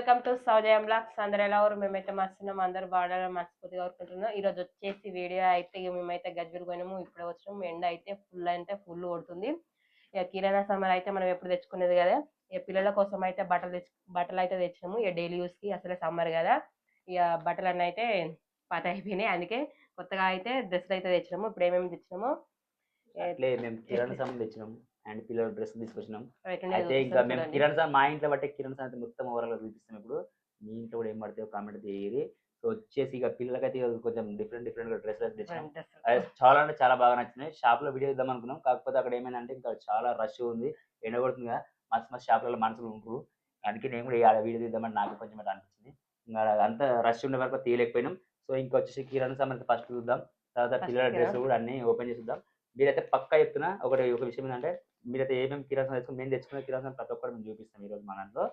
Welcome to సౌజయం blogs. అందరు ఎలా ఊరు? మేమైతే మస్తున్నాం, అందరు బాగా మనస్ఫూర్తిగా కోరుకుంటున్నాం. ఈరోజు వచ్చేసి వీడియో అయితే మేమైతే గజ్వెల్ పోయినాము, ఇప్పుడే వచ్చినాము. ఎండ అయితే ఫుల్ కొడుతుంది. ఇక కిరాణా సామాన్ అయితే మనం ఎప్పుడు తెచ్చుకునేది కదా. ఇక పిల్లల కోసం అయితే బట్టలు అయితే తెచ్చినాము. ఇక డైలీ యూస్ కి అసలే సమ్మర్ కదా. ఇక బట్టలు అన్నీ అయితే పాత అయిపోయినాయి, అందుకే కొత్తగా అయితే డ్రెస్సులు అయితే తెచ్చినాము. ఇప్పుడు ఏమేమి తెచ్చినాము అట్లే మేము కిరాణా సామాన్ తెచ్చినాం అండ్ పిల్లల డ్రెస్ తీసుకొచ్చినాం. రైట్నే అయితే ఇంకా చూపిస్తాను మేము చూడండి. కిరాణా సామాన్ మా ఇంట్లో బట్టే కిరాణా సామాన్ మొత్తం ఓవరాల్ చూపిస్తాం. ఇప్పుడు మీ ఇంట్లో కూడా ఏం పడతాయో కామెంట్ చేయరు. సో వచ్చేసి ఇక పిల్లలకైతే కొంచెం డిఫరెంట్ గా డ్రెస్సెస్ తెచ్చినాం. అది చాలా అంటే చాలా బాగా నచ్చినాయి. షాప్ లో వీడియో ఇద్దాం అనుకున్నాం, కాకపోతే అక్కడ ఏమైందంటే ఇంకా చాలా రష్ ఉంది, ఎండ కొడుతుంది కదా, మస్తు షాప్లలో మనుషులు ఉంటారు. అందుకే నేను కూడా ఆడ వీడియో తీద్దామని నాకు కొంచెం అట్లా అనిపించింది. ఇంకా అంత రష్ ఉండే వరకు తీయలేకపోయినాం. సో ఇంకా వచ్చేసి కిరాణా సామాన్ ఫస్ట్ చూద్దాం, తర్వాత పిల్లల డ్రెస్ కూడా అన్ని ఓపెన్ చేసి చూద్దాం. మీరైతే పక్కా చెప్తున్నా ఒక విషయం ఏంటంటే, మీరైతే ఏమేమి కిరాణా తెచ్చుకుని మేము తెచ్చుకున్న కిరాణా పతి ఒక్కటి మేము చూపిస్తాం ఈరోజు మా దాంట్లో.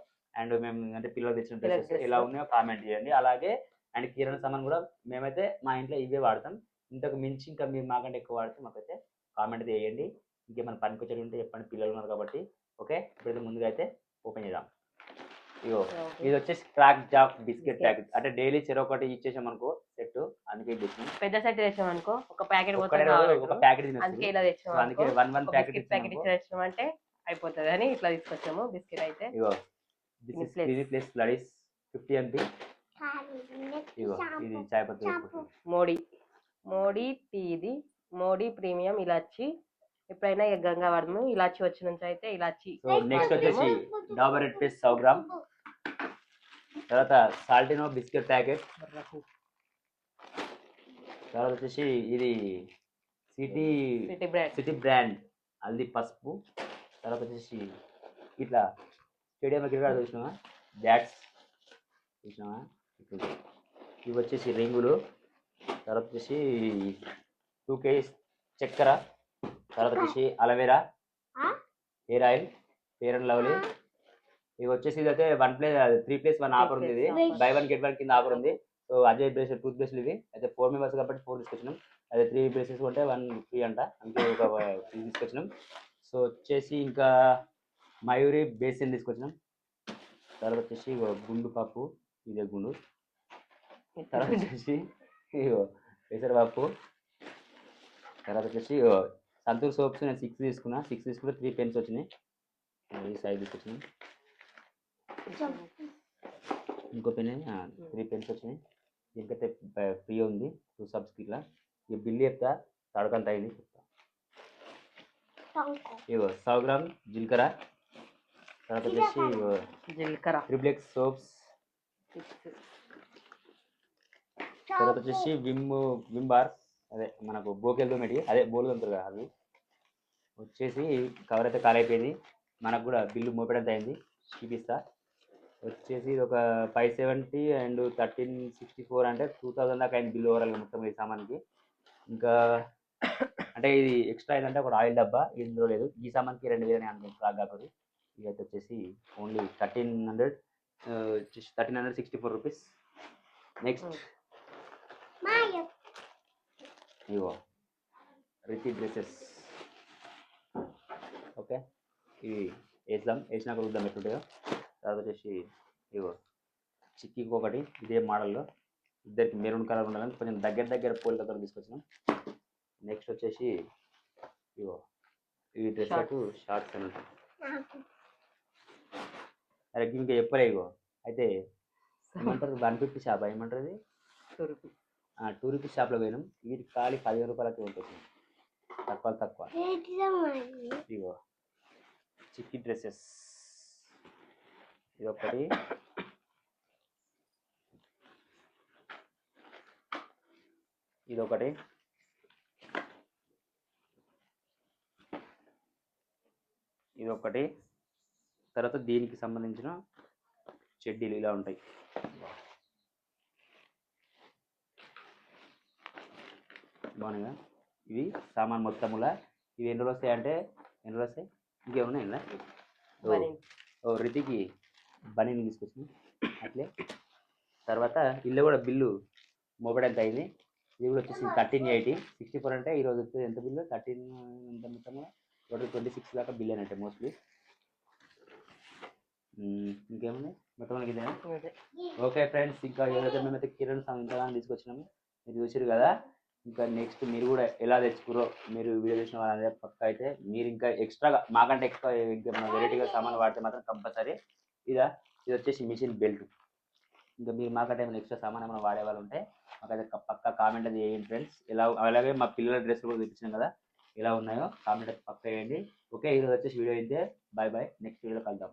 అండ్ మేము అంటే పిల్లలు తెచ్చిన డ్రెస్సెస్ ఎలా ఉన్నాయో కామెంట్ చేయండి. అలాగే అండ్ కిరాణా సామాన్ కూడా మేమైతే మా ఇంట్లో ఇవే వాడతాం. ఇంతకు మించి ఇంకా మీరు మాకంటే ఎక్కువ వాడితే మాకైతే కామెంట్ చేయండి. ఇంకేమైనా పనికి వచ్చేది ఉంటే చెప్పండి, పిల్లలు ఉన్నారు కాబట్టి. ఓకే, ఇప్పుడైతే ముందుగా అయితే ఓపెన్ చేద్దాం. ఇగో ఇది వచ్చేసి క్రాక్ జాక్ బిస్కెట్ ప్యాకెట్, అంటే డైలీ చెరొకటి ఇచ్చేసాం అనుకో సెట్, అందుకే పెద్ద సెట్ తెచ్చాం అనుకో ఒక ప్యాకెట్ ఒక ప్యాకెట్ అందుకే ఇలా తెచ్చాం. అందుకే వన్ ప్యాకెట్ తెచ్చాం అంటే అయిపోతుంది అని ఇట్లా తీసుకొచ్చాము బిస్కెట్ అయితే. ఇగో ప్లస్ స్లడీస్ 50 ml. ఇగో ఇది చాయ్ పత్తి మోడీ టీ, ఇది మోడీ ప్రీమియం ఇలాచి. ఎప్పుడైనా గంగా వాడము ఇలాచి వచ్చిన నుంచి అయితే ఇలాచి. నెక్స్ట్ వచ్చేసి డాబర్ రెడ్ పేస్ట్ 100 గ్రామ్. తర్వాత సాల్టినో బిస్కెట్ ప్యాకెట్. తర్వాత వచ్చేసి ఇది సిటీ బ్రాండ్ హల్దీ పసుపు. తర్వాత వచ్చేసి ఇట్లా స్టేడియంలో క్రికెట్ చూసినావా బ్యాట్స్ చూసినావా, ఇవి వచ్చేసి రింగులు. తర్వాత వచ్చేసి 2 kg చక్కెర. తర్వాత వచ్చేసి aloe vera, hair oil, fair and lovely. ఇవి వచ్చేసి ఇదైతే 3+1 ఆఫర్ ఉంది. ఇది బై 1 get 1 కింద ఆఫర్ ఉంది. సో అజయ్ బ్రష్ టూత్ బ్రష్లు ఇవి అయితే 4 members కాబట్టి 4 తీసుకొచ్చినాం. అదే 3 బ్రషెస్ ఉంటే 1 ఫ్రీ అంట, అందుకే ఒక 3 తీసుకొచ్చినాం. సో వచ్చేసి ఇంకా మయూరి బేసిన్ తీసుకొచ్చినాం. తర్వాత వచ్చేసి గుండు పప్పు, ఇదే గుండు. తర్వాత వచ్చేసి పెసరపప్పు. తర్వాత వచ్చేసి సంతూర్ సోప్స్ నేను 6 తీసుకున్నా. 6 తీసుకుంటే 3 pens వచ్చినాయి. ఈ సైజ్ తీసుకొచ్చినాయి. ఇంకో పెన్ 3 pens వచ్చినాయి. దీనికైతే ఫ్రీ ఉంది 2 subs ఇట్లా. ఈ బిల్లు చెప్తా తడకంత అయింది చెప్తా. ఇగో 100 గ్రామ్ జీలకర్ర. తర్వాత వచ్చేసి జీలకర్ర ట్రిప్లెక్ సోప్స్. తర్వాత వచ్చేసి విమ్ బార్, అదే మనకు బోకెల్ తోమేటి, అదే బోల్ తోముతారు కదా అవి. వచ్చేసి కవర్ అయితే ఖాళీ అయిపోయింది, మనకు కూడా బిల్లు మోపడంత అయింది చూపిస్తా. వచ్చేసి ఇది ఒక 570 అండ్ 1364 అంటే 2000 దాకా అయింది బిల్లు ఓవరాల్ మొత్తం ఈ సామాన్కి. ఇంకా అంటే ఇది ఎక్స్ట్రా ఏంటంటే ఒక ఆయిల్ డబ్బా ఇందులో లేదు. ఈ సామాన్కి 2000 అని అనుకుంటున్నాను క్రాక్ కాకూడదు. ఇదైతే వచ్చేసి ఓన్లీ 1364 రూపీస్. నెక్స్ట్ ఇగో రితి డ్రెస్సెస్. ఓకే, ఇవి వేసినాక చూద్దాం ఎట్లుంటాయో. తర్వాత వచ్చేసి ఇగో చిక్కీకి ఒకటి ఇదే మోడల్లో, ఇద్దరికి మెరూన్ కలర్ ఉండాలని కొంచెం దగ్గర పోలికతో తీసుకొచ్చినాం. నెక్స్ట్ వచ్చేసి ఇగో ఈ డ్రెస్లకు షార్ట్స్ అని ఉంటాయి. అరే ఇంకా చెప్పలే. ఇగో అయితే ఏమంటారు 150 షాప్ ఏమంటారు ఇది 2 రూపీస్ షాప్లో పోయినాం. వీటికి ఖాళీ 15 రూపాయలకి ఉంటుంది, తక్కువ. ఇగో చిక్కీ డ్రెస్సెస్ ఇదొకటి. ఇదొకటి. తర్వాత దీనికి సంబంధించిన చెడ్డీలు ఇలా ఉంటాయి. బాగున్నాయిగా ఇవి సామాన్ మొత్తములా. ఇవి ఎన్ని రోజులు వస్తాయి, ఇంకేమున్నాయి రితికి బనీని తీసుకొచ్చింది అట్లే. తర్వాత ఇల్లు కూడా బిల్లు మోపడానికి అయింది. ఇది కూడా వచ్చేసి 1380. 64 అంటే ఈరోజు వచ్చేది ఎంత బిల్లు 13 ఎంత మొత్తంగా 26 దాకా బిల్ అయినట్టే మోస్ట్లీ. ఇంకేముంది మొత్తం ఇదేనా? అదే. ఓకే ఫ్రెండ్స్, ఇంకా ఏదైతే మేమైతే కిరణ్ సాంగ్ ఇంతగానో తీసుకొచ్చినాము మీరు చూసారు కదా. ఇంకా నెక్స్ట్ మీరు కూడా ఎలా తెచ్చుకురో మీరు వీడియో చూసిన వాళ్ళందరూ పక్క అయితే మీరు ఇంకా ఎక్స్ట్రాగా మాకంటే ఎక్కువ ఇంకా వెరైటీగా సామాన్లు వాడితే మాత్రం కంపల్సరీ ఇది వచ్చేసి మిషన్ బెల్ట్. ఇంకా మీరు మాకంటే ఏమైనా ఎక్స్ట్రా సామాన్ ఏమైనా వాడే వాళ్ళు ఉంటే మాకైతే పక్క కామెంట్ అది చేయండి ఫ్రెండ్స్. ఎలా అలాగే మా పిల్లల డ్రెస్ కూడా చూపించాం కదా ఎలా ఉన్నాయో కామెంట్ అయితే పక్క వేయండి. ఓకే, ఈరోజు వచ్చేసి వీడియో అయితే బాయ్ బాయ్, నెక్స్ట్ వీడియోలో కలుద్దాం.